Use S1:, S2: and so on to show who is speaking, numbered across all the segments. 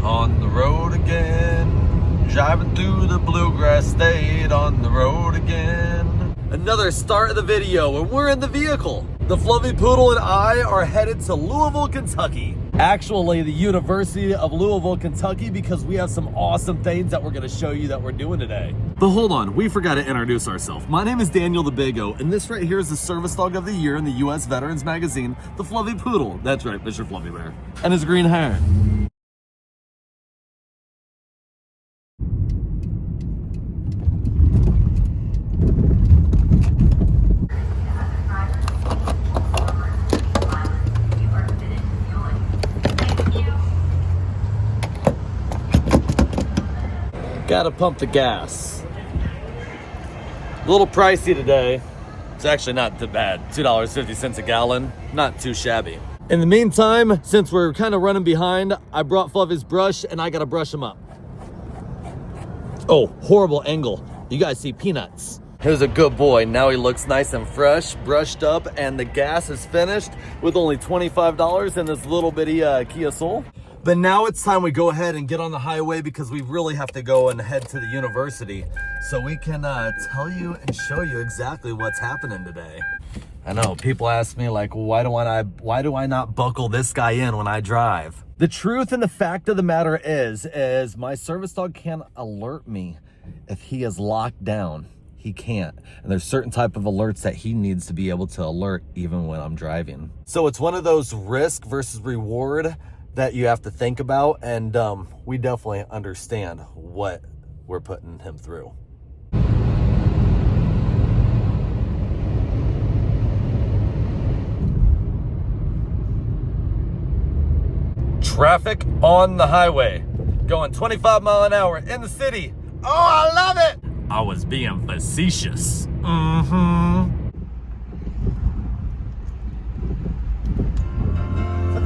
S1: On the road again, driving through the bluegrass state, on the road again. Another start of the video, and we're in the vehicle. The Fluffy Poodle and I are headed to Louisville, Kentucky. Actually, the University of Louisville, Kentucky, because we have some awesome things that we're gonna show you that we're doing today. But hold on, we forgot to introduce ourselves. My name is Daniel the Big O, and this right here is the Service Dog of the Year in the U.S. Veterans Magazine, the Fluffy Poodle. That's right, Mr. Fluffy Bear. And his green hair. Gotta pump the gas. A little pricey today. It's actually not too bad. $2.50 a gallon. Not too shabby. In the meantime, since we're kind of running behind, I brought Fluffy's brush and I gotta brush him up. Oh, horrible angle. You guys see peanuts. He was a good boy. Now he looks nice and fresh, brushed up, and the gas is finished with only $25 in this little bitty Kia Soul. But now it's time we go ahead and get on the highway because we really have to go and head to the university so we can tell you and show you exactly what's happening today. I know, people ask me like, why do I not buckle this guy in when I drive? The truth and the fact of the matter is my service dog can't alert me if he is locked down. He can't. And there's certain type of alerts that he needs to be able to alert even when I'm driving. So it's one of those risk versus reward that you have to think about, and we definitely understand what we're putting him through. Traffic on the highway, going 25 miles an hour in the city. Oh, I love it! I was being facetious. So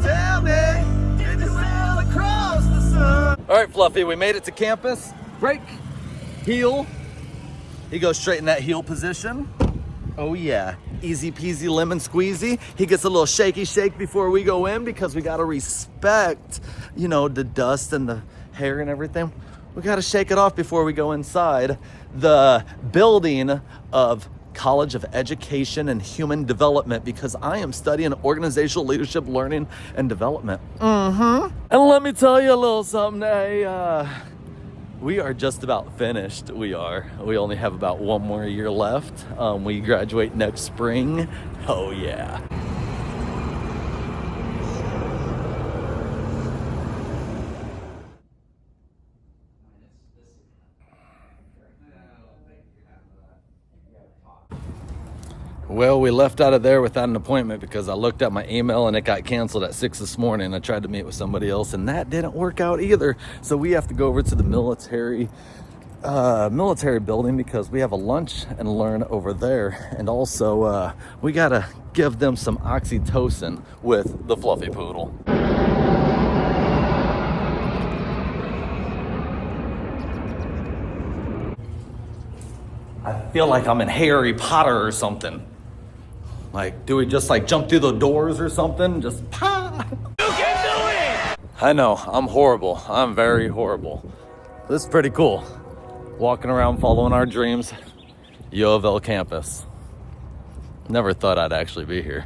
S1: tell me, did you sail across the sun? All right, Fluffy, we made it to campus. Brake, heel. He goes straight in that heel position. Oh yeah, easy peasy lemon squeezy. He gets a little shaky shake before we go in because we gotta respect, you know, the dust and the hair and everything. We gotta shake it off before we go inside the building of College of Education and Human Development because I am studying organizational leadership, learning, and development. And let me tell you a little something. We are just about finished. We only have about one more year left. We graduate next spring. Oh yeah. Well, we left out of there without an appointment because I looked at my email and it got canceled at 6 this morning. I tried to meet with somebody else and that didn't work out either. So we have to go over to the military building because we have a lunch and learn over there. And also we gotta give them some oxytocin with the Fluffy Poodle. I feel like I'm in Harry Potter or something. Like, do we just like jump through the doors or something? Just pah! You can do it! I know, I'm horrible. I'm very horrible. This is pretty cool. Walking around following our dreams. U of L campus. Never thought I'd actually be here.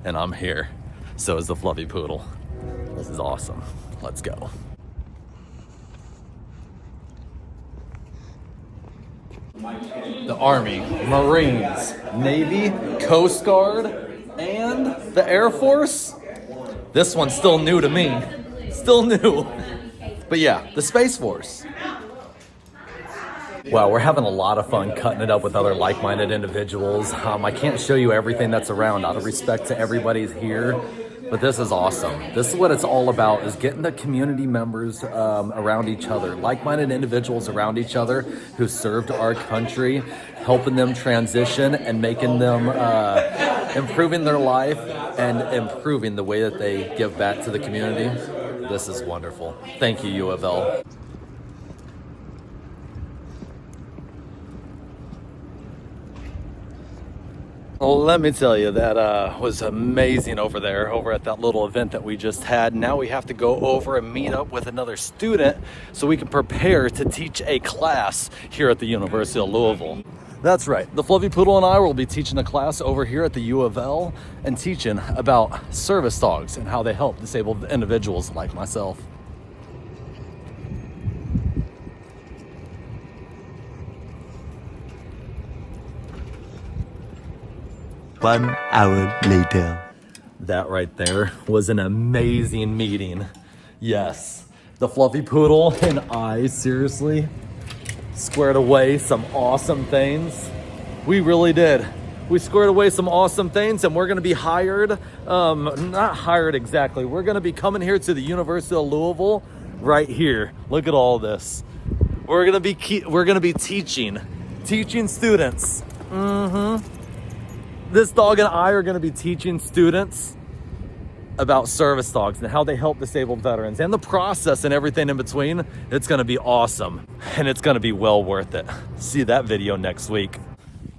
S1: And I'm here. So is the Fluffy Poodle. This is awesome. Let's go. The Army, Marines, Navy, Coast Guard, and the Air Force. This one's still new to me. Still new. But yeah, the Space Force. Wow, we're having a lot of fun cutting it up with other like-minded individuals. I can't show you everything that's around out of respect to everybody's here. But this is awesome. This is what it's all about, is getting the community members around each other, like-minded individuals around each other who served our country, helping them transition and making them, improving their life and improving the way that they give back to the community. This is wonderful. Thank you, U of L. Let me tell you, that was amazing over there, over at that little event that we just had. Now we have to go over and meet up with another student so we can prepare to teach a class here at the University of Louisville. That's right, the Fluffy Poodle and I will be teaching a class over here at the U of L and teaching about service dogs and how they help disabled individuals like myself.
S2: One hour later.
S1: That right there was an amazing meeting. Yes, the Fluffy Poodle and I seriously squared away some awesome things. We really did. We squared away some awesome things, and we're gonna be hired, not hired exactly. We're gonna be coming here to the University of Louisville right here. Look at all this. We're gonna be teaching students. This dog and I are gonna be teaching students about service dogs and how they help disabled veterans and the process and everything in between. It's gonna be awesome, and it's gonna be well worth it. See that video next week.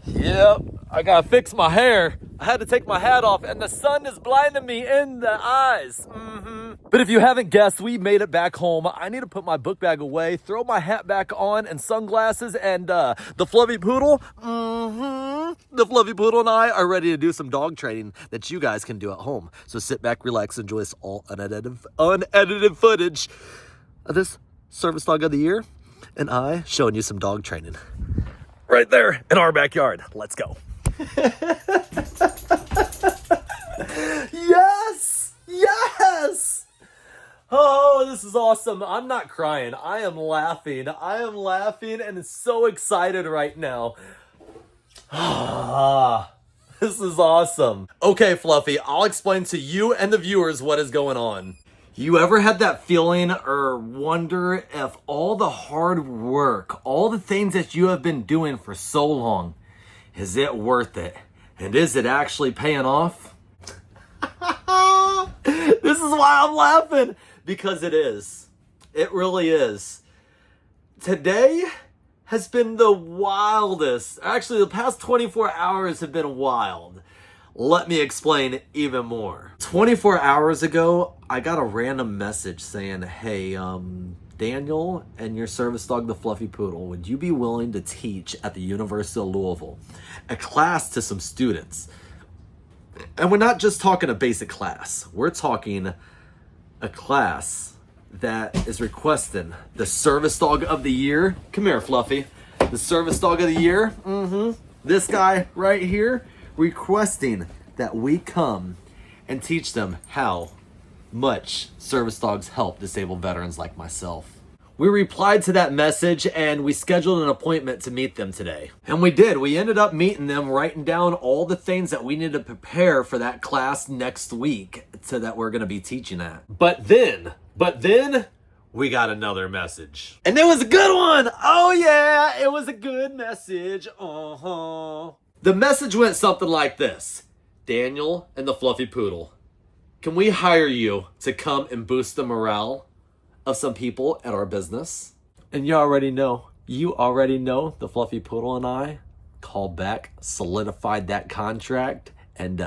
S1: Yep, I gotta fix my hair. I had to take my hat off and the sun is blinding me in the eyes. But if you haven't guessed, we made it back home. I need to put my book bag away, throw my hat back on and sunglasses, and the Fluffy Poodle, the Fluffy Poodle and I are ready to do some dog training that you guys can do at home. So sit back, relax, enjoy this all unedited footage of this service dog of the year and I showing you some dog training right there in our backyard. Let's go. Yes! Yes! Oh, this is awesome. I'm not crying. I am laughing. And so excited right now. This is awesome. Okay, Fluffy, I'll explain to you and the viewers what is going on. You ever had that feeling or wonder if all the hard work, all the things that you have been doing for so long, is it worth it? And is it actually paying off? This is why I'm laughing, because it is. It really is. Today has been the wildest. Actually, the past 24 hours have been wild. Let me explain even more. 24 hours ago, I got a random message saying, hey, Daniel and your service dog, the Fluffy Poodle, would you be willing to teach at the University of Louisville a class to some students? And we're not just talking a basic class. We're talking a class that is requesting the service dog of the year. Come here, Fluffy. The service dog of the year. This guy right here requesting that we come and teach them how much service dogs help disabled veterans like myself. We replied to that message and we scheduled an appointment to meet them today. And we did. We ended up meeting them, writing down all the things that we need to prepare for that class next week so that we're going to be teaching at. But then we got another message. And it was a good one. Oh yeah, it was a good message. The message went something like this. Daniel and the Fluffy Poodle, can we hire you to come and boost the morale of some people at our business? And you already know the Fluffy Poodle and I called back, solidified that contract, and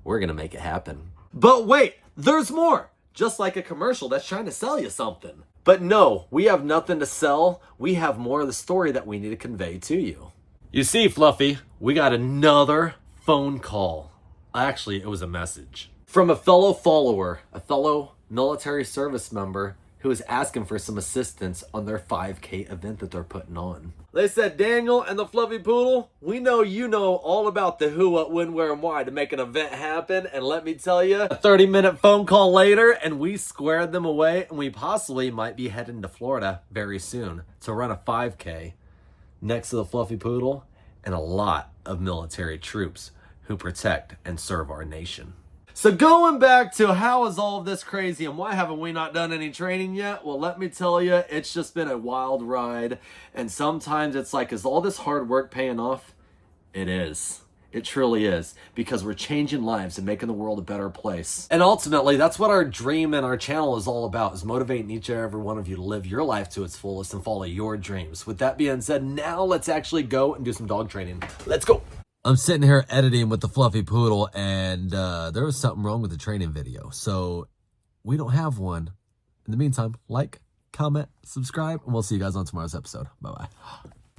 S1: we're gonna make it happen. But wait, there's more. Just like a commercial that's trying to sell you something. But no, we have nothing to sell. We have more of the story that we need to convey to you. You see, Fluffy, we got another phone call. Actually, it was a message from a fellow follower, a fellow military service member who is asking for some assistance on their 5K event that they're putting on. They said, Daniel and the Fluffy Poodle, we know you know all about the who, what, when, where, and why to make an event happen. And let me tell you, a 30-minute phone call later, and we squared them away, and we possibly might be heading to Florida very soon to run a 5K next to the Fluffy Poodle and a lot of military troops who protect and serve our nation. So going back to how is all of this crazy and why haven't we not done any training yet? Well, let me tell you, it's just been a wild ride. And sometimes it's like, is all this hard work paying off? It is. It truly is, because we're changing lives and making the world a better place. And ultimately, that's what our dream and our channel is all about, is motivating each and every one of you to live your life to its fullest and follow your dreams. With that being said, now let's actually go and do some dog training. Let's go. I'm sitting here editing with the Fluffy Poodle, and there was something wrong with the training video. So we don't have one. In the meantime, like, comment, subscribe, and we'll see you guys on tomorrow's episode. Bye-bye.